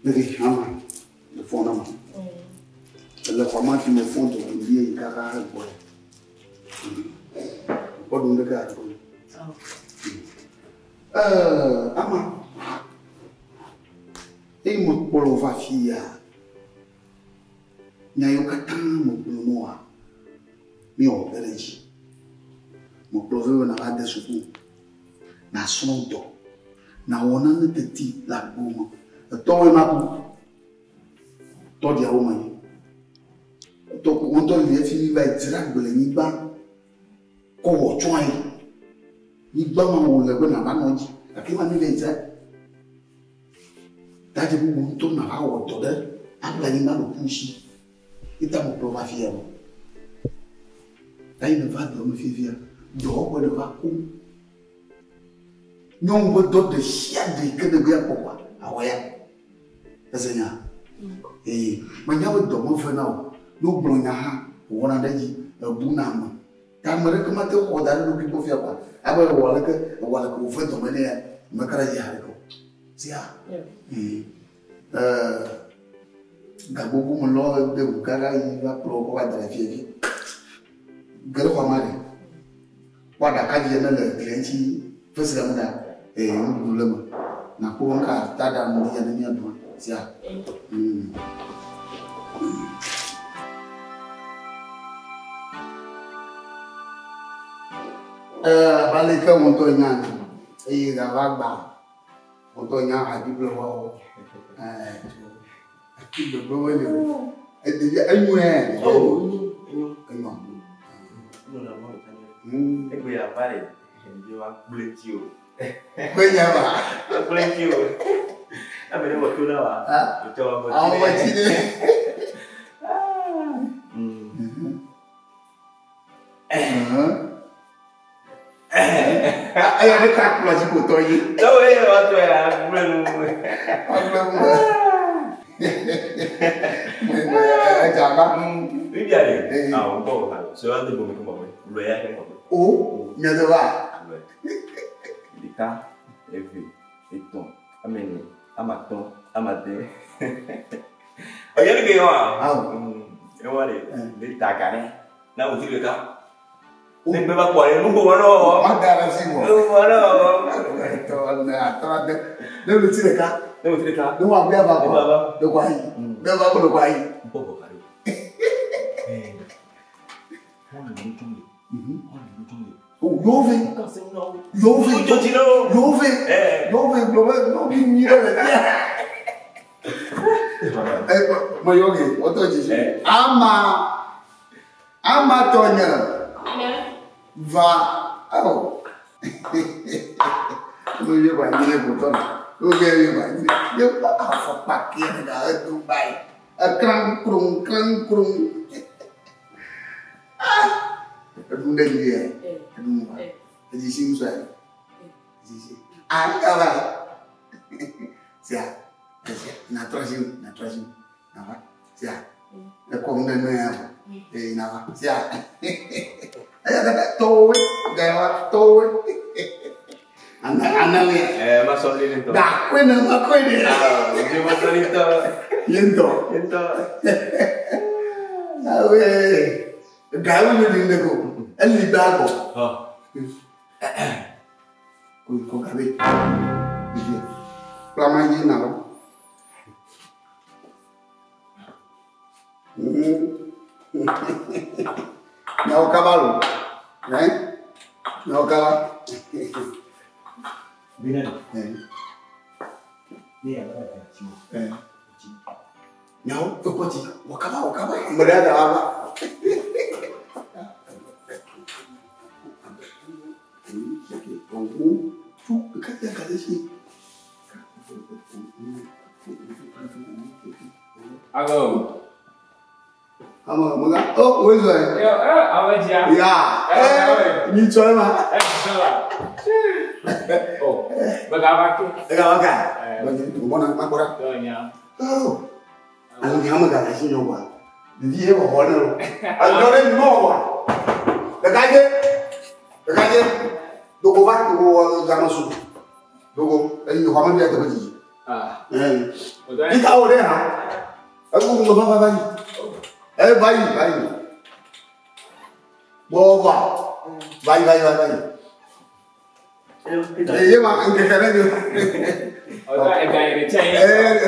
Les champs, le fondement. Le comment tu me fonds de l'oublier, il y a un peu. Pas de garde. Ama. Et mon polo va fier. N'a eu qu'à tant mon noir. Mais on périsse. Mon polo n'a pas de secours. N'a son dos. N'a on a un petit la boum. Toi et ma boum. Toi dia au mani. Toi on toi il est fini va être direct de l'IBAN. Comment tu as IBAN on le voit n'a pas non dit. À qui m'a mis les direct. T'as dit bon ton n'a pas au toi de. Après il m'a le poussé. Il t'a mon polo fier. Là il ne va pas me faire fier. Dehors on ne va pas. Nous on veut d'autres chiens de que de bien pourquoi. Ah ouais. C'est ça. Eh, mais il y a d'autres mon frère now. Nous blonds là, on a dit bounam. Quand me recommande au dans le people faire quoi. Après voilà que vous faites tomber là, me craser avec vous. C'est ça. Gabo vous me l'ont de vous cara il va pour quoi dans la vie. Garo quoi mal. Quoi d'accord il y a le client first là eh on le me. Na ko nka tada mu ya na do. C'est ça. Balika monto nyana e ga wagba monto nya habible wa akido go wele e de anyu e anyu no na mo tan e go ya pare e wa bleti o kwenya ba bleti o abele wa tula wa to wa mo tine Ayo ada kalkulasi foto ini. Tahu ya waktu ya belum. Jangan. Ini jadi. Ah, untuk kan. Soalnya di bumi kembali. Lu ya kan. Oh, nyata pak. Dika, Evi, itu, amin, amato, amate. Oh ya ni kaya. Yang mana? Di takane. Nak uji deka. Nih bebas boleh nunggu mana? Ada sih mau. Mana? Itu anda, ada. Dia lucu deh kak. Dia lucu deh kak. Dia mau apa? Dia kuai. Dia apa? Dia kuai. Bobo kali. Mana lucu ni? Mana lucu ni? Oh, Yove. Yove. Cuci lo. Yove. Yove. Yove ni ada dia. Mau Yogi, otot je. Ama tonya. Va, oh, lu je banyak ni betul, lu je banyak, dia apa pakai dah Dubai, kerang kurung, benda dia, jadi sih saya, ada siap, natrasium, apa, siap, kemudian apa, apa, siap. Ayah kata towe, gawat towe. Anak ni. Masuk ni tu. Dah, kau nama kau ni. Dia masuk ni tu. Yento. Awe, gawat ni dia ko. Ali bago. Kau kahwin. Lama ni nak. Não cavalo, né? Não cavalo. Vira. Não, eu pode. O cavalo. Mulher da água. Cadê esse? Agora. Mga oh wes rồi. Yo awak dia. Ya. Ni cuy mah. Salah. Oh. Bagaimana tu? Bagaimana? Bagaimana nak korang? Ya. Oh. Anak kamu dah kasih nyoba. Dia bawa orang. Orang ni mau apa? Dekat je. Dogo bat, dogo zaman sudu. Dogo. Ini kamu dia tu biji. Ah. Đi câu đấy hả? Cũng ngồi vai. Ê vai. Bò vào. Vai. Nhưng mà anh cái này được. Cái cái chay.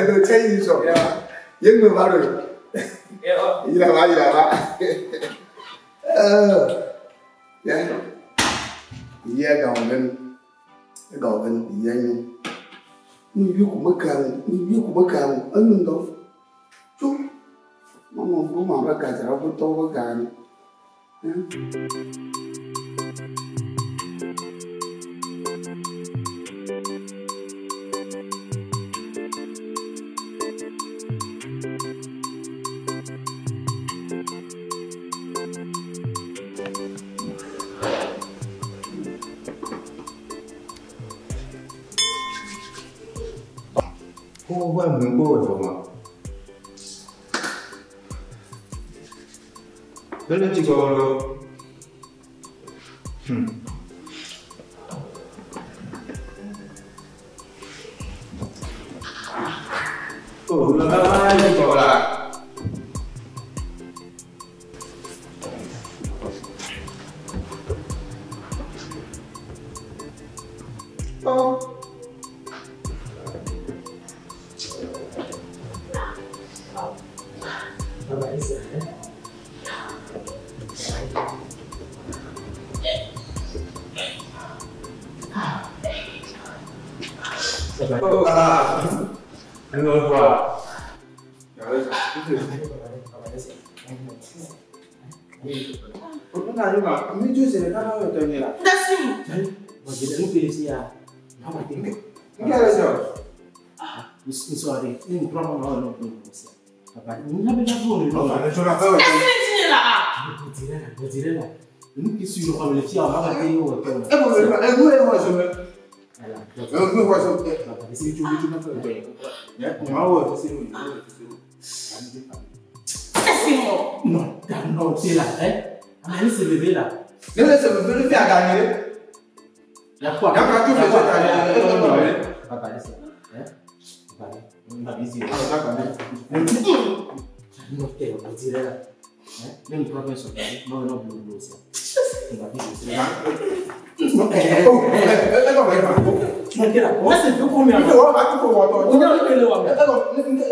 Được chay gì rồi? Những người vào rồi. Đi là ba. Dạ. Dạ đầu lên. Cái đầu lên thì dạ nhung. Người yêu của mất càng ấn mình đâu. Chú. Mà ra cả cháu với tôi với cả. Cô quen mình cô rồi mà. Thế nên chỉ có là chỉ có là anh ngồi qua. Cũng là nhưng mà mấy chú sẽ nó nói tôi như là. Mà chỉ đến khi gì à? Nó phải tính cái là sao? Sorry, ini problem no. Apa? Ini apa dah phone ni? Nó phải cho nó thôi. Botire la. Ini kisu yo kami leci awak kan dia yo. Gue masuk. Gue masuk. Apa sih cuma tu? Ya, mau sini. No, dah no tila, Ini sebebe la. Dia sebebe dia agak ni. Ya kuat. Yang kaki tu tadi. Apa dia sih? Apa? Enggak busy. No te botire la. Nem professor, no blue sih. Enggak busy. Mungkin lah. Masih tu kau Itu orang aku buat. Punya keluar.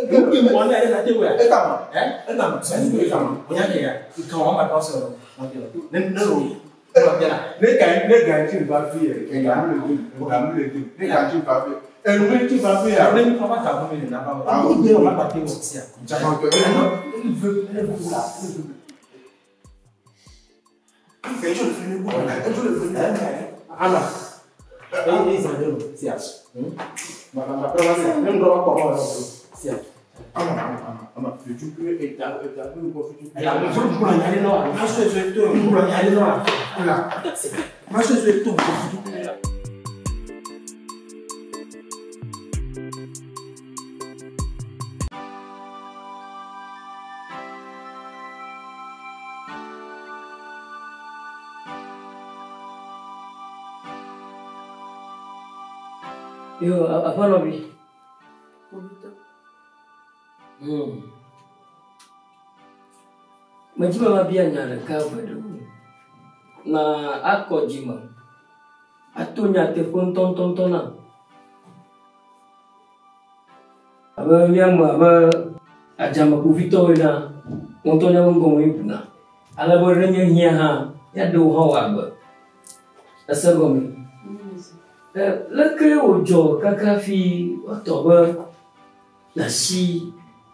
Mungkin mana ada nanti buat. Entam. Saya juga entam. Punya dia. Kau orang tak tahu. Mungkin lah. Nenru. Ni ganti babi. Ni ganti babi. Ni babi ya. Ni apa kamu ni nak apa? Aku dia orang batin siap. Jangan tu. Anak. Ini sahaja siap. Maka masih. Nem berapa kau siap. Ama future eta ko future. Ala mo bulan nyari no. Masuk itu bulan nyari no. Ala. Masuk itu future. Yo, apa lobby? Majima mabia nyala kavado. Na ako jima. Atunya telefon tontona. Aba nyama aba ajama kuvito ina. Montonya mongo yupna. Ala borenya hiya ha. Ya do hawa ba. Asagomi. Leke ojo kakafi watoba nasi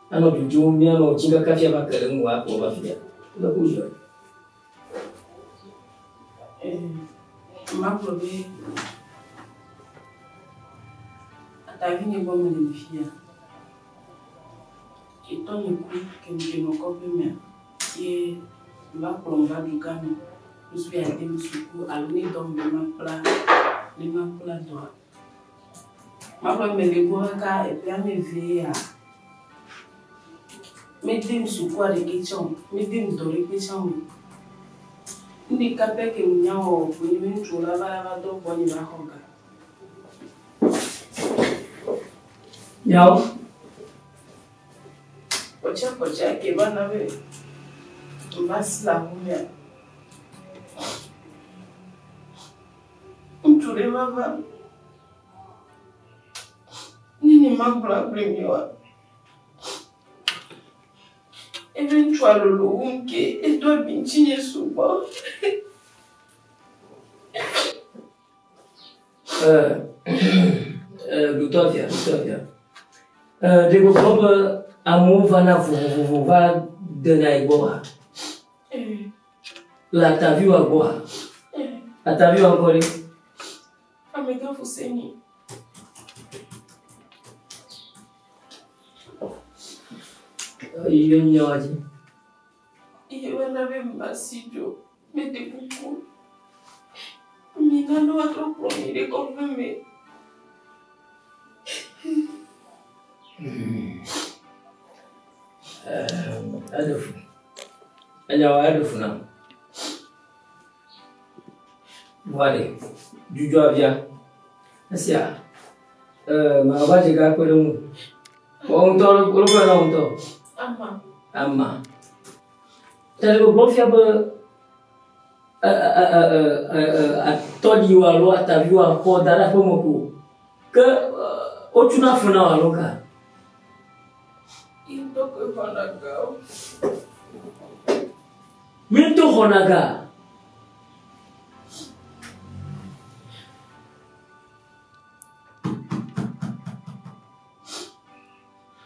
ano jujumia no chinga kafi abakalemu hapo bafia unakuja mambo be atavini bomo ni mfia itoni ku kembe no kopemia ye va promba dukani usu ya dem suku aluni dom le mapla doa mapla mele boaka e pia me via medim suku a de kitchen medim do le kitchen ndi kape ke mnyao kuni mintrula bala ba do boni ba honga Yao. Pocha que van a ver. Más la mujer. Tu le mama. Nini mabla premiwa. Eventual lo unke e do bintinha suba. Lutovia. Devo proba amu vana va dena igboa. La ta viu agboa. La ta viu encore. Amiga Fuseni. Iyo nyawaji. Iyo wana be masijo. Mete kuku. Mina no atro promire confirme. Adofu na. Vale. Du joavia. Asia. Magabaje ga kwelo. Onto lo kwa na onto. Ama. Tele go fia ba todi walo ataviwa ko dara ko moko. Que otuna funa walo ka. Indo ko honaga. Minto honaga.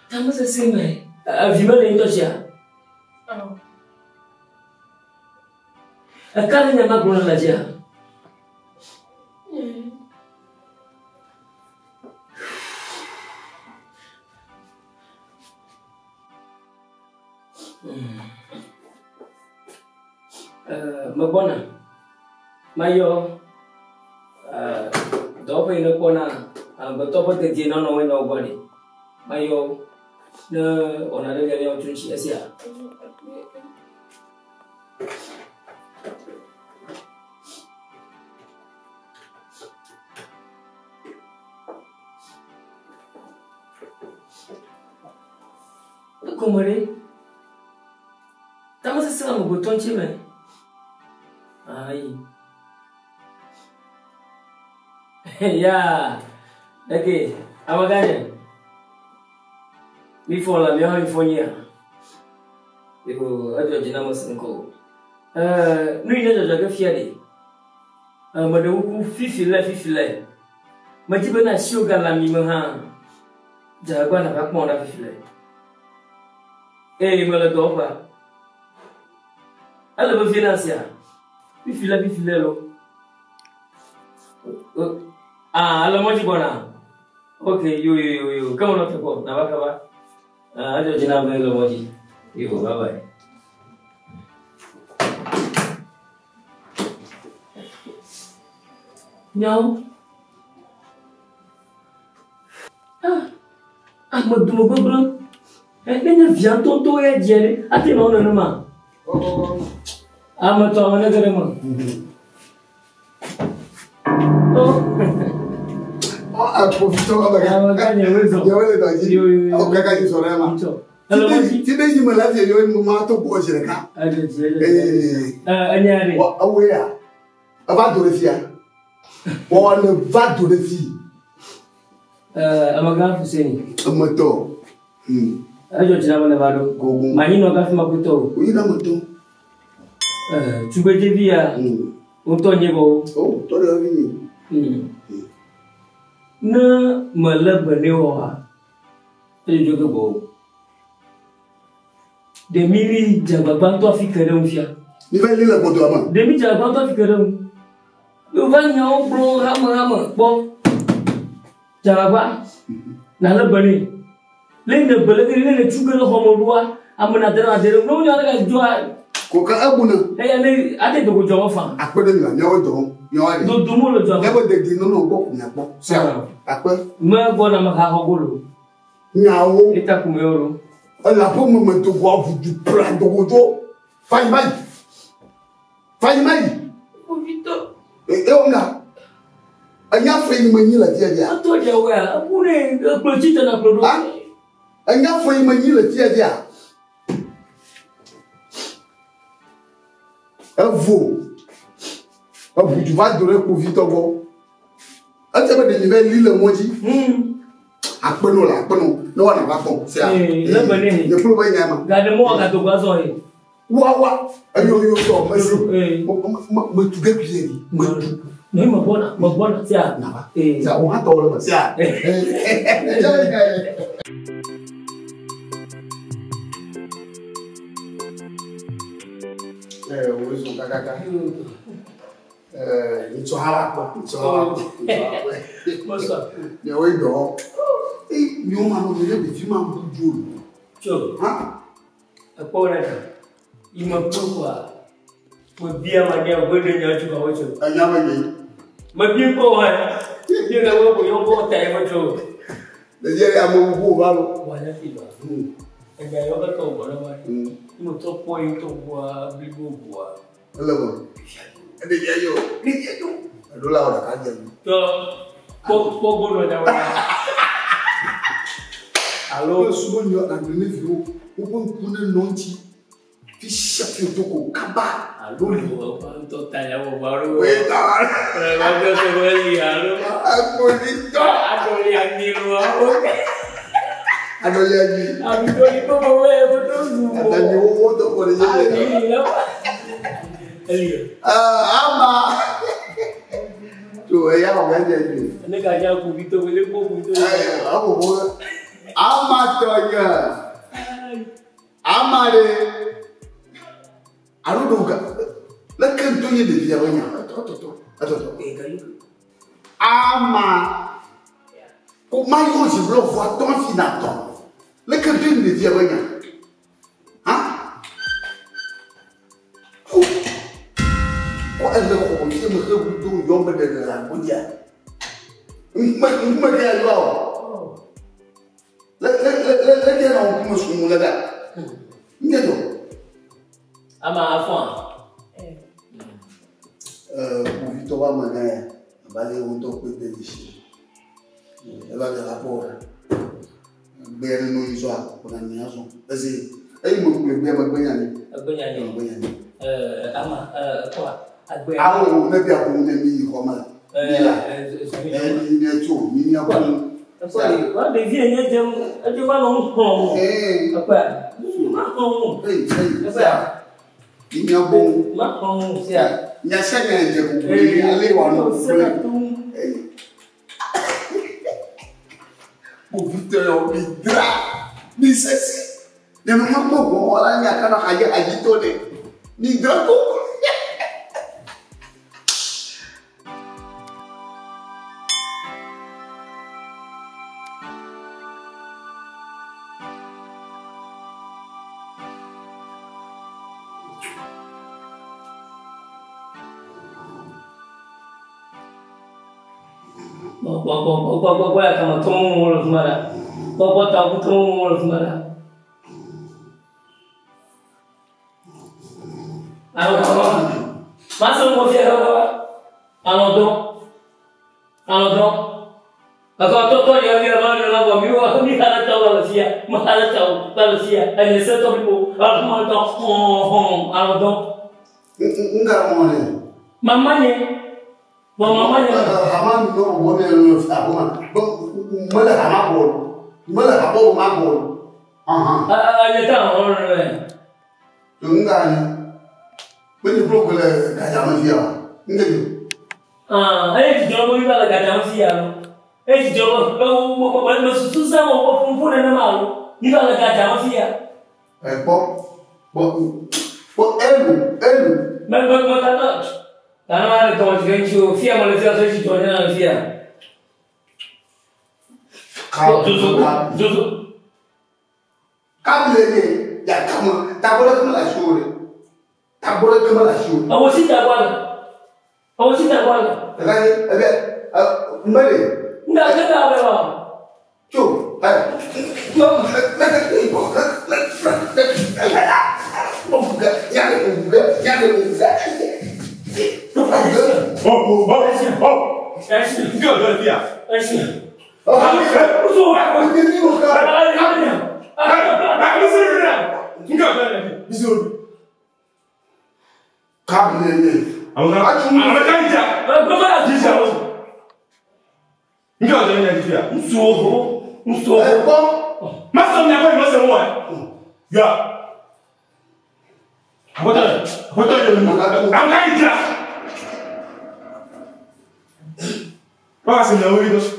Estamos assim, mãe. A vida é ainda já. A cara não é mais boa lá já. Mabona. Mayo. Dopo ina kona. Batopo te tiene no we nobody. Mayo. Na ona de gani otun shi asia. Komore. Tamo se sala mo boton chime. Ai. Ya. Okay, amaganya. Mi fola mi ha infonia. Iko ajo jina masinko. Nui ne jaga fiade. Madawu ku fifile. Majibe na shoga la mi ha. Jagwa na ka pon na fifile. Mala dopa. Ala ba financia. Fifile lo. Ala moji bona. Okay, yo. Come on, not go. Na baka. Ajo jina ba lo moji. Yo, bye. No. Madou bobro. Ele vient tonto e diere. Ate não não ma. Mas tu mana kere ma. Aproveitou a bagagem. Eu ele daqui. O que é isso, né, mano? Se bem de malade eu me mato por hoje, né? Anyari. Awea. Ava doresia. Ona va doresi. Amaga Fuseni. Amato. Ajo jina mana bado. Manino ka fima kuto. Uina moto. Tubeje via. Untonye go. Oh, todo vi. Na malabane wa. Ajo jogo go. De miri jababanto afikere mfia. Ni vai lila koto ama. De miri jababanto afikere. Eu vai nyao bro hama bo. Jababa. Na labane. Lende belege lende chugelo homolua amuna dera no nyala ga joa. Ko ka abuna. Ne ate dogo jomo fa. Akpede mi la nyawo do. Nyawo Do mo lo jomo. Yabo de di no bo nya bo. Sia. Akpe. Ma bona ma ha hogolo. Nyawo. Eta kumero. La po mo to go avu du plan dogo do. Fai mai. Ovito. Onga. Anya foi manyi la tia dia. Ato dia wa, apune project na product. Anya foi manyi la tia dia. Avo. Avo tu vas donner pour vite go. Ati ba de nivel li le moji. Apeno la, apeno. No wa na ba ko. Se a. Le bane. Ne pro ba nyama. Gade mo ga to gwa so yi. Wa. Ayo yo so, merci. Mo tu ga bien ni. Noi mbona tia. Tia on ha to le ba tia. Uwezo kakaka. It's hard. What's up? Yeah, we go. You man no dey be man do. Sure. Huh? Apona. Ima kwa. Mo bia ma dia gbedo nya chu ka wo chu. Anya ma yi. Mo bi ko wa. Bi ga wo ko yo ko ta mo chu. Le je ya mo bu ba lo. Wa na ti ba. Ega yo ka to bo na ma. Mo to point to wa bi go wa. Hello. Ade je yo. Ni je yo. Do la ora ka je. To ko bo no da wa. Alors souvent yo na ne viu. O bon kune nonti. Fi chef to ko kaba. Alô, to ta ya wo ba ro. We ta. Ba jo se wo li alô. Apolito. Adoli anilo. Adoli ani. Adoli ko mo we mo to zu. Adani wo to ko le je. Ama. Tu ya o ga je ju. Ne ka ja ku bi to le ko ku to. Abo bo. Ama to ya. Ama de. Aruduga. La kan to ye de dia banya. Toto. Ama. Ko ma yo je blo voir ton finaton. La kan to ye de dia banya. Hein? Ko elle ko je me rebuto yombe de la bodia. Ma dia yo. La dia na ko mo sumu la da. Ngedo. Ama afon. Pour Victoire Magaya, balé on top de déchets. Elle va de rapport. Belle nous y soit pour la maison. Vas-y. Elle me plaît bien Magbayani. Ama quoi? Ah on est bien pour nous mis comme là. Il y a tout, il y a pas. Wa de vie nye dem, e ma no nko. Apa? Ma ko. Apa? Il y a bon. Ma ko sia. Il y a chaque un pour aller voir nous. Pour Victor Bidra. Ni ceci. Ne me pas bon, voilà, il y a quand on a agité. Ni drapeau. Apa ya kamu tunggu semara. Apa tahu tunggu semara. Ano masuk mau siapa apa? Ano dong. Agak tu yang dia mana nak buat ni ada tahu Malaysia, mahal tahu Malaysia. Ini satu ibu, aku mau tahu. Ano dong. Enggak mau ni. Mamanya. Mamanya. Haman no boleh lu tahu mana. Mana hamabol. Mana hamabol mabol. Ada tahu orang. Enggak ni. Benda perlu kalau gajah manusia. Enggak tu. Ada jual beli pada gajah manusia. Jual, kalau susah mau perempuan yang malu, ni pada gajah manusia. Elu. Memang tak. Karena ada tuan jencu, via Malaysia saya si tuan jenang via. Juzu. Kamu lagi, ya kamu tak boleh kena syur. Awak sih tak boleh. Lagi, mari. Enggak apa. Cup.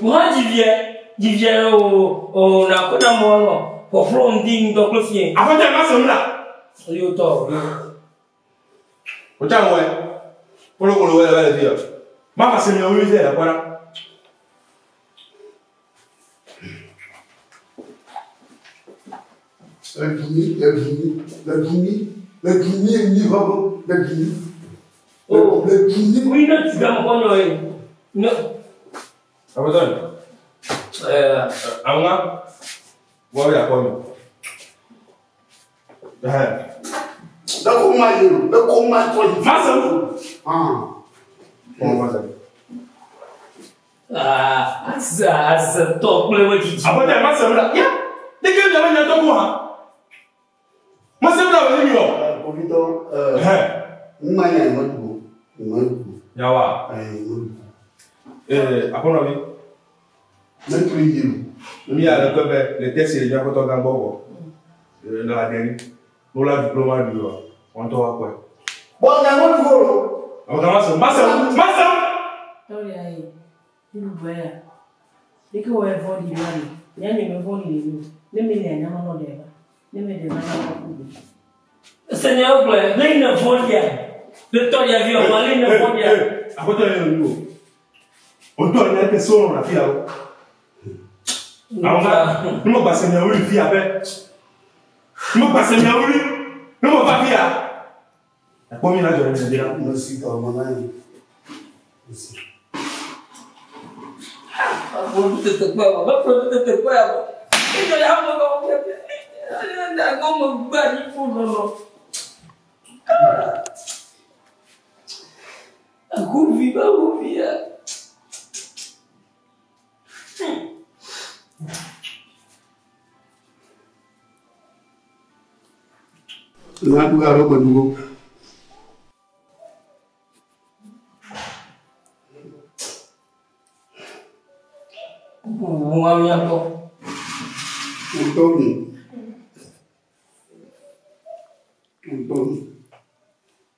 Moi, j'y viens au Nakonamono pour frondir dans le fien. Avant de m'assumer là. Yo to. Ocha ouais. Pour le colo ouais dire. Mama c'est mieux oui c'est là voilà. La Guinée est ni vraiment la Guinée. Oh, la Guinée. Oui, non, tu vas me prendre. Non. Abandonne. Anga. Voilà la pomme. Le combat toi. Ça top le wadi. Abandonne ma sœur là. Ya. Dès que j'avais un togo hein. Ma sœur là venir yo. Profito mmanya ngodugo. Yawa. Après oui. Notre yélo. Il y a le test et les gens qui ont dans Bobo. Dans la dernière. Pour la diplôme du on te voit quoi. Bon, on a un autre. On commence. Massa. Sorry, il voit. Dès que vous avez vendu, il y a des vendus. Les milliers n'ont pas de débat. Les milliers n'ont pas de Seigneur, les ne font rien. Le temps y a vu, on va les ne font rien. Après, tu as un nouveau. On doit aller à la personne, la fille là-haut. Alors, nous m'avons passé bien, oui, fille après. Nous m'avons passé bien, oui. Nous m'avons pas fait là. La première là, je vais dire. Merci, toi, maman. Merci. Aku viva, aku via. Nggak dua roba dulu. Buangnya kok. Untung.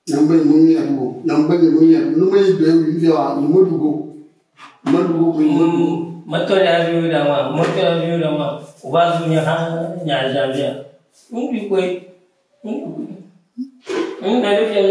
Nyampe mumi aku, numai dewi dia, mudugo. Moto ya view dama, wazunya nya jamia. Ngi koy. Ngi ada dia